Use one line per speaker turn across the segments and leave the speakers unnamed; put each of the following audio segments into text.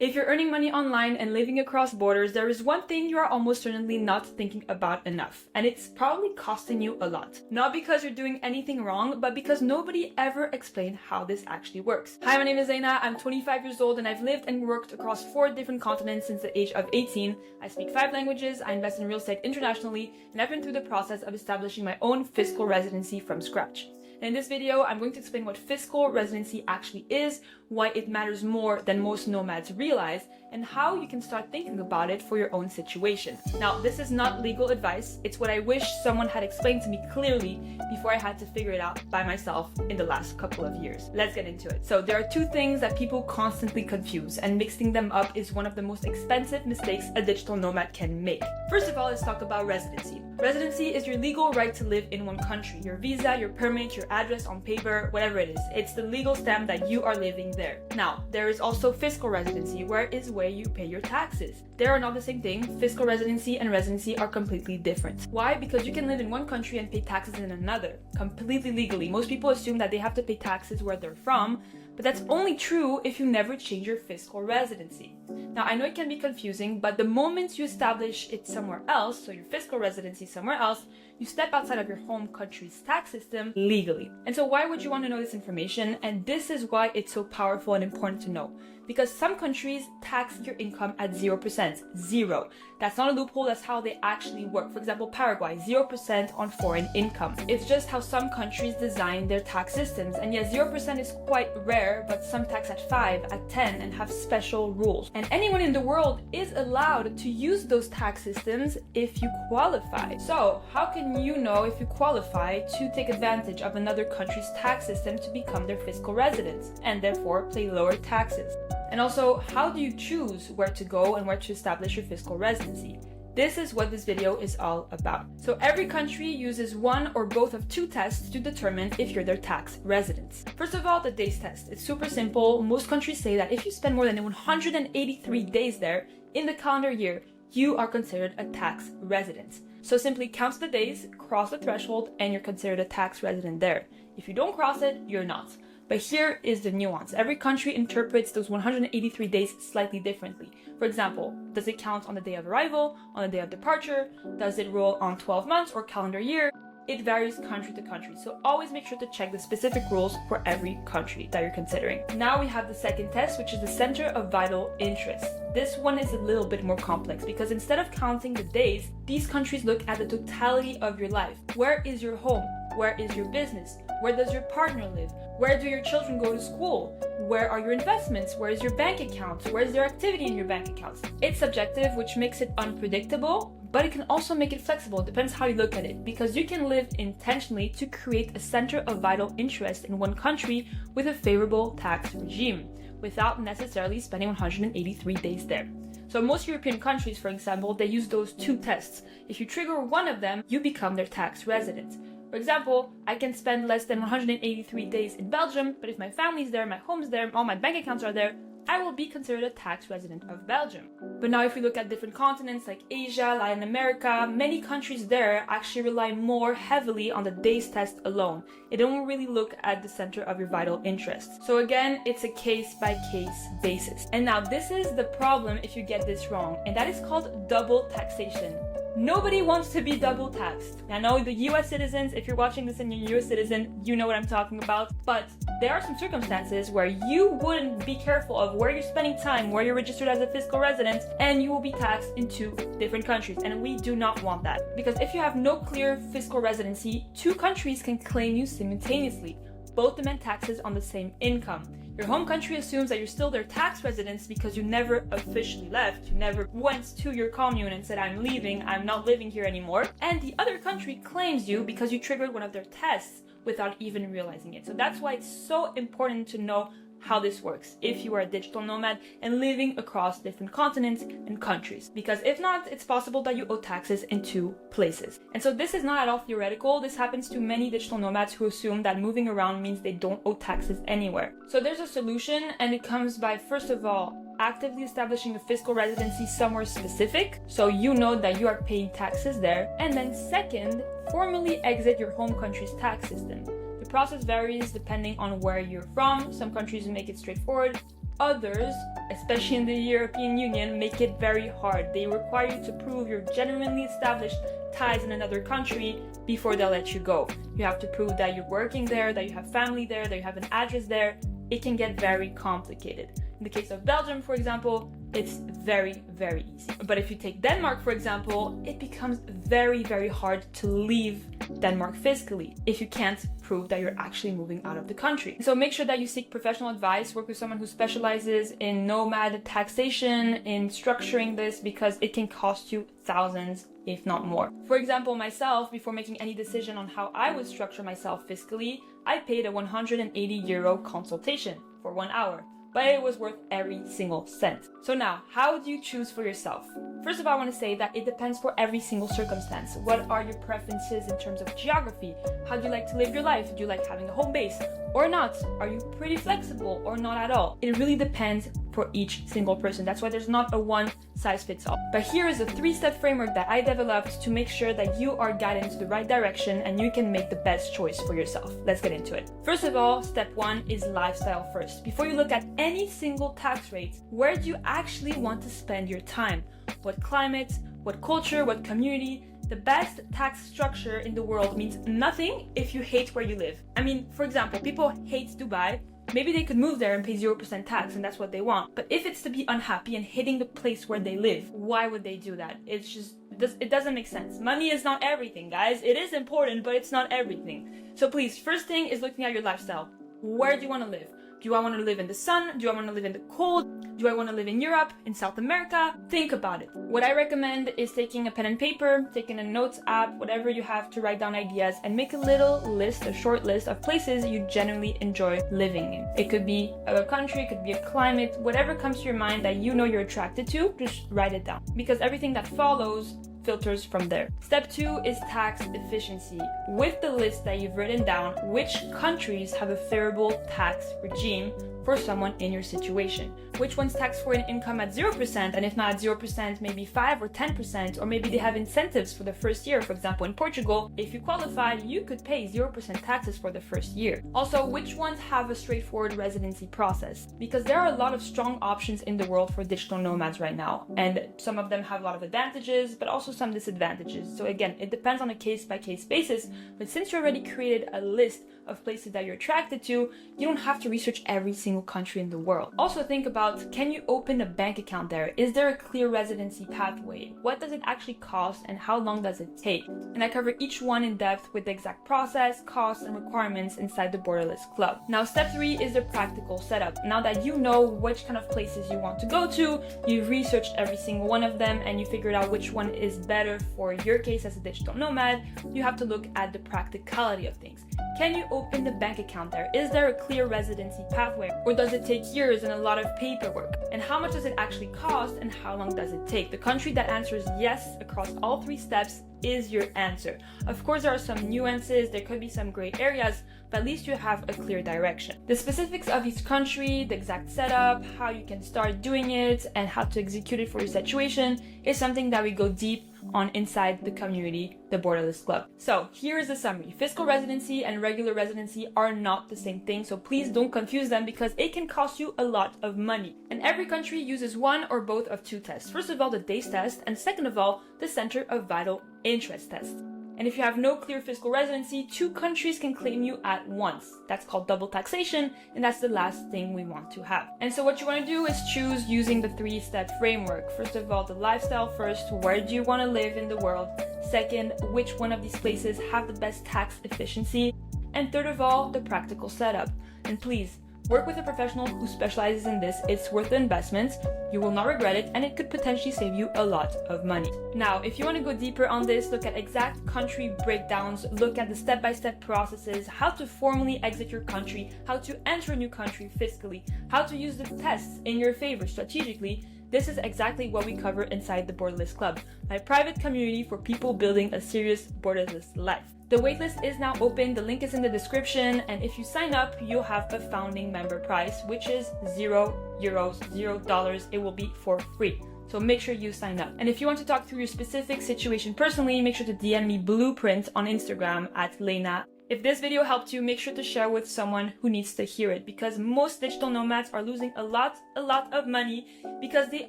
If you're earning money online and living across borders, there is one thing you are almost certainly not thinking about enough, and it's probably costing you a lot. Not because you're doing anything wrong, but because nobody ever explained how this actually works. Hi, my name is Zaina, I'm 25 years old and I've lived and worked across 4 different continents since the age of 18. I speak 5 languages, I invest in real estate internationally, and I've been through the process of establishing my own fiscal residency from scratch. In this video, I'm going to explain what fiscal residency actually is, why it matters more than most nomads realize, and how you can start thinking about it for your own situation. Now, this is not legal advice. It's what I wish someone had explained to me clearly before I had to figure it out by myself in the last couple of years. Let's get into it. So there are 2 things that people constantly confuse, and mixing them up is one of the most expensive mistakes a digital nomad can make. First of all, let's talk about residency. Residency is your legal right to live in one country. Your visa, your permit, your address on paper, whatever it is. It's the legal stamp that you are living there. Now, there is also fiscal residency, where you pay your taxes. They are not the same thing. Fiscal residency and residency are completely different. Why? Because you can live in one country and pay taxes in another, completely legally. Most people assume that they have to pay taxes where they're from, but that's only true if you never change your fiscal residency. Now, I know it can be confusing, but the moment you establish it somewhere else, so your fiscal residency somewhere else, you step outside of your home country's tax system legally. And so why would you want to know this information? And this is why it's so powerful and important to know. Because some countries tax your income at 0%. Zero. That's not a loophole, that's how they actually work. For example, Paraguay, 0% on foreign income. It's just how some countries design their tax systems. And yes, 0% is quite rare, but some tax at 5, at 10, and have special rules. And anyone in the world is allowed to use those tax systems if you qualify. So, how can you know if you qualify to take advantage of another country's tax system to become their fiscal residents, and therefore pay lower taxes? And also, how do you choose where to go and where to establish your fiscal residency? This is what this video is all about. So every country uses one or both of 2 tests to determine if you're their tax residents. First of all, the days test. It's super simple. Most countries say that if you spend more than 183 days there in the calendar year, you are considered a tax resident. So simply count the days, cross the threshold, and you're considered a tax resident there. If you don't cross it, you're not. But here is the nuance. Every country interprets those 183 days slightly differently. For example, does it count on the day of arrival, on the day of departure? Does it roll on 12 months or calendar year? It varies country to country, so always make sure to check the specific rules for every country that you're considering. Now we have the second test, which is the center of vital interest. This one is a little bit more complex because instead of counting the days, these countries look at the totality of your life. Where is your home? Where is your business? Where does your partner live? Where do your children go to school? Where are your investments? Where is your bank account? Where is there activity in your bank accounts? It's subjective, which makes it unpredictable, but it can also make it flexible. It depends how you look at it, because you can live intentionally to create a center of vital interest in one country with a favorable tax regime without necessarily spending 183 days there. So most European countries, for example, they use those 2 tests. If you trigger one of them, you become their tax resident. For example, I can spend less than 183 days in Belgium, but if my family's there, my home's there, all my bank accounts are there, I will be considered a tax resident of Belgium. But now if we look at different continents like Asia, Latin America, many countries there actually rely more heavily on the days test alone. They don't really look at the center of your vital interests. So again, it's a case-by-case basis. And now this is the problem if you get this wrong, and that is called double taxation. Nobody wants to be double taxed. I know the US citizens, if you're watching this and you're a US citizen, you know what I'm talking about. But there are some circumstances where you wouldn't be careful of where you're spending time, where you're registered as a fiscal resident, and you will be taxed in 2 different countries. And we do not want that. Because if you have no clear fiscal residency, 2 countries can claim you simultaneously. Both demand taxes on the same income. Your home country assumes that you're still their tax residents because you never officially left. You never went to your commune and said, I'm leaving, I'm not living here anymore. And the other country claims you because you triggered one of their tests without even realizing it. So that's why it's so important to know how this works if you are a digital nomad and living across different continents and countries. Because if not, it's possible that you owe taxes in 2 places. And so this is not at all theoretical. This happens to many digital nomads who assume that moving around means they don't owe taxes anywhere. So there's a solution, and it comes by, first of all, actively establishing a fiscal residency somewhere specific, so you know that you are paying taxes there. And then second, formally exit your home country's tax system. The process varies depending on where you're from. Some countries make it straightforward, others, especially in the European Union, make it very hard. They require you to prove your genuinely established ties in another country before they'll let you go. You have to prove that you're working there, that you have family there, that you have an address there. It can get very complicated. In the case of Belgium, for example, it's very, very easy. But if you take Denmark, for example, it becomes very, very hard to leave Denmark fiscally if you can't prove that you're actually moving out of the country. So make sure that you seek professional advice, work with someone who specializes in nomad taxation, in structuring this, because it can cost you thousands, if not more. For example, myself, before making any decision on how I would structure myself fiscally, I paid a 180 euro consultation for 1 hour. But it was worth every single cent. So now, how do you choose for yourself? First of all, I want to say that it depends for every single circumstance. What are your preferences in terms of geography? How do you like to live your life? Do you like having a home base or not? Are you pretty flexible or not at all? It really depends for each single person. That's why there's not a one size fits all. But here is a 3-step framework that I developed to make sure that you are guided into the right direction and you can make the best choice for yourself. Let's get into it. First of all, step 1 is lifestyle first. Before you look at any single tax rate, where do you actually want to spend your time? What climate, what culture, what community? The best tax structure in the world means nothing if you hate where you live. I mean, for example, people hate Dubai. Maybe they could move there and pay 0% tax and that's what they want. But if it's to be unhappy and hating the place where they live, why would they do that? It doesn't make sense. Money is not everything, guys. It is important, but it's not everything. So please, first thing is looking at your lifestyle. Where do you want to live? Do I want to live in the sun? Do I want to live in the cold? Do I want to live in Europe, in South America? Think about it. What I recommend is taking a pen and paper, taking a notes app, whatever you have to write down ideas, and make a little list, a short list of places you genuinely enjoy living in. It could be a country, it could be a climate, whatever comes to your mind that you know you're attracted to, just write it down. Because everything that follows filters from there. Step 2 is tax efficiency. With the list that you've written down, which countries have a favorable tax regime for someone in your situation? Which ones tax for an income at 0%, and if not at 0%, maybe 5 or 10%, or maybe they have incentives for the first year. For example, in Portugal, if you qualified, you could pay 0% taxes for the first year. Also, which ones have a straightforward residency process? Because there are a lot of strong options in the world for digital nomads right now, and some of them have a lot of advantages, but also some disadvantages. So again, it depends on a case-by-case basis, but since you already created a list of places that you're attracted to, you don't have to research every single country in the world. Also think about, can you open a bank account there? Is there a clear residency pathway? What does it actually cost and how long does it take? And I cover each one in depth with the exact process, costs, and requirements inside the Borderless Club. Now, step 3 is the practical setup. Now that you know which kind of places you want to go to, you've researched every single one of them, and you figured out which one is better for your case as a digital nomad, you have to look at the practicality of things. Can you open the bank account there? Is there a clear residency pathway? Or does it take years and a lot of paperwork? And how much does it actually cost and how long does it take? The country that answers yes across all 3 steps is your answer. Of course, there are some nuances, there could be some gray areas, but at least you have a clear direction. The specifics of each country, the exact setup, how you can start doing it, and how to execute it for your situation is something that we go deep on inside the community, the Borderless Club. So here is the summary. Fiscal residency and regular residency are not the same thing, so please don't confuse them because it can cost you a lot of money. And every country uses one or both of 2 tests. First of all, the DACE test, and second of all, the Center of Vital Interest test. And if you have no clear fiscal residency, 2 countries can claim you at once. That's called double taxation, and that's the last thing we want to have. And so what you want to do is choose using the 3-step framework. First of all, the lifestyle first. Where do you want to live in the world? Second, which one of these places have the best tax efficiency? And third of all, the practical setup. And please, work with a professional who specializes in this. It's worth the investment. You will not regret it, and it could potentially save you a lot of money. Now, if you want to go deeper on this, look at exact country breakdowns, look at the step-by-step processes, how to formally exit your country, how to enter a new country fiscally, how to use the tests in your favor strategically. This is exactly what we cover inside the Borderless Club, my private community for people building a serious borderless life. The waitlist is now open, the link is in the description, and if you sign up, you'll have a founding member price, which is €0, $0. It will be for free. So make sure you sign up. And if you want to talk through your specific situation personally, make sure to DM me Blueprint on Instagram at Lena If this video helped you, make sure to share with someone who needs to hear it, because most digital nomads are losing a lot of money because they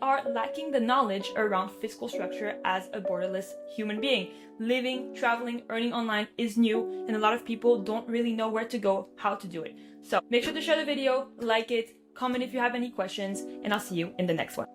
are lacking the knowledge around fiscal structure as a borderless human being. Living, traveling, earning online is new, and a lot of people don't really know where to go, how to do it. So make sure to share the video, like it, comment if you have any questions, and I'll see you in the next one.